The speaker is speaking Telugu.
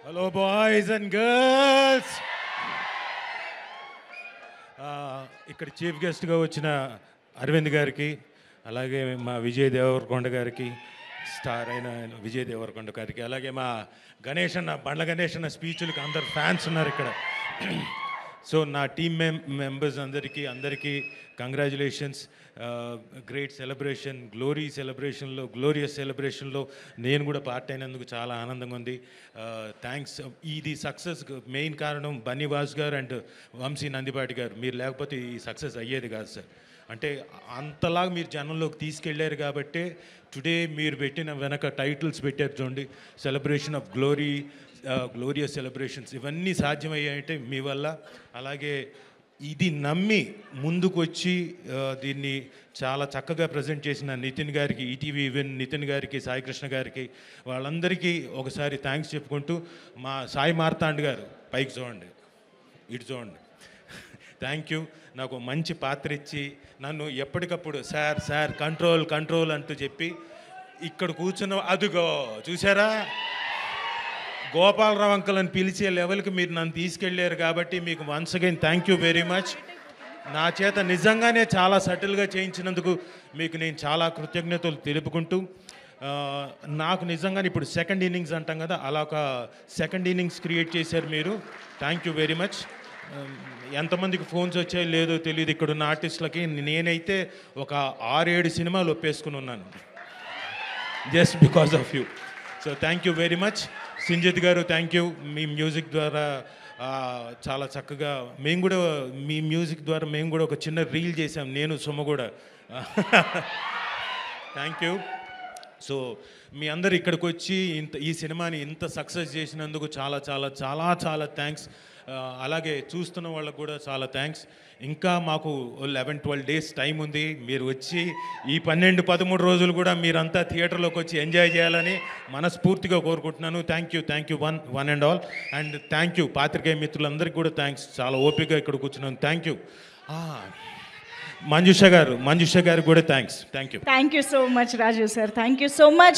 Hello boys and girls. ఇక్కడ చీఫ్ గెస్ట్గా వచ్చిన అరవింద్ గారికి, అలాగే మా విజయ్ దేవరకొండ గారికి, స్టార్ అయిన విజయ్ దేవరకొండ గారికి, అలాగే మా గణేష్ అన్న, బండ్ల గణేష్ అన్న స్పీచ్లకు అందరు ఫ్యాన్స్ ఉన్నారు ఇక్కడ. సో నా టీమ్ మెంబర్స్ అందరికీ కంగ్రాచులేషన్స్. గ్రేట్ సెలబ్రేషన్, గ్లోరియస్ సెలబ్రేషన్లో నేను కూడా పార్ట్ అయినందుకు చాలా ఆనందంగా ఉంది. థ్యాంక్స్. ఇది సక్సెస్ మెయిన్ కారణం బన్నీవాస్ గారు అండ్ వంశీ నందిపాటి గారు. మీరు లేకపోతే ఈ సక్సెస్ అయ్యేది కాదు సార్. అంటే అంతలాగా మీరు జనంలోకి తీసుకెళ్ళారు కాబట్టి టుడే మీరు పెట్టిన వెనక టైటిల్స్ పెట్టారు చూడండి, సెలబ్రేషన్ ఆఫ్ గ్లోరియస్ సెలబ్రేషన్స్, ఇవన్నీ సాధ్యమయ్యాయంటే మీ వల్ల. అలాగే ఇది నమ్మి ముందుకు వచ్చి దీన్ని చాలా చక్కగా ప్రజెంట్ చేసిన నితిన్ గారికి, ఈటీవీ ఈవెన్ నితిన్ గారికి, సాయికృష్ణ గారికి, వాళ్ళందరికీ ఒకసారి థ్యాంక్స్ చెప్పుకుంటూ, మా సాయి మార్తాండ్ గారు పైకి చూడండి, ఇటు చూడండి, థ్యాంక్ యూ. నాకు మంచి పాత్ర ఇచ్చి నన్ను ఎప్పటికప్పుడు సార్ కంట్రోల్ అంటూ చెప్పి ఇక్కడ కూర్చున్న అదుగో చూసారా, గోపాలరావు అంకుల్ అని పిలిచే లెవెల్కి మీరు నన్ను తీసుకెళ్ళారు కాబట్టి మీకు once again thank you very much. నా చేత నిజంగానే చాలా సటిల్గా చేయించినందుకు మీకు నేను చాలా కృతజ్ఞతలు తెలుపుకుంటూ, నాకు నిజంగానే ఇప్పుడు సెకండ్ ఇన్నింగ్స్ అంటాం కదా, అలా ఒక సెకండ్ ఇన్నింగ్స్ క్రియేట్ చేశారు మీరు. Thank you very much. ఎంతమందికి ఫోన్స్ వచ్చాయో లేదో తెలియదు ఇక్కడున్న ఆర్టిస్టులకి. నేనైతే ఒక 6-7 సినిమాలు ఒప్పేసుకుని ఉన్నాను just because of you. So thank you very much. Sinjith గారు థ్యాంక్ యూ. మీ మ్యూజిక్ ద్వారా చాలా చక్కగా మీ మ్యూజిక్ ద్వారా మేము కూడా ఒక చిన్న రీల్ చేసాం, నేను సుమ కూడా. Thank you. సో మీ అందరు ఇక్కడికి వచ్చి ఈ సినిమాని ఇంత సక్సెస్ చేసినందుకు చాలా చాలా చాలా చాలా థ్యాంక్స్. అలాగే చూస్తున్న వాళ్ళకు కూడా చాలా థ్యాంక్స్. ఇంకా మాకు 11-12 డేస్ టైం ఉంది. మీరు వచ్చి ఈ 12-13 రోజులు కూడా మీరంతా థియేటర్లోకి వచ్చి ఎంజాయ్ చేయాలని మనస్ఫూర్తిగా కోరుకుంటున్నాను. Thank you one and all. And thank you పాత్రికేయ మిత్రులందరికీ కూడా థ్యాంక్స్. చాలా ఓపికగా ఇక్కడ కూర్చున్నాను. Thank you. మంజుష గారు కూడా thanks. Thank you so much Raju sir. Thank you so much.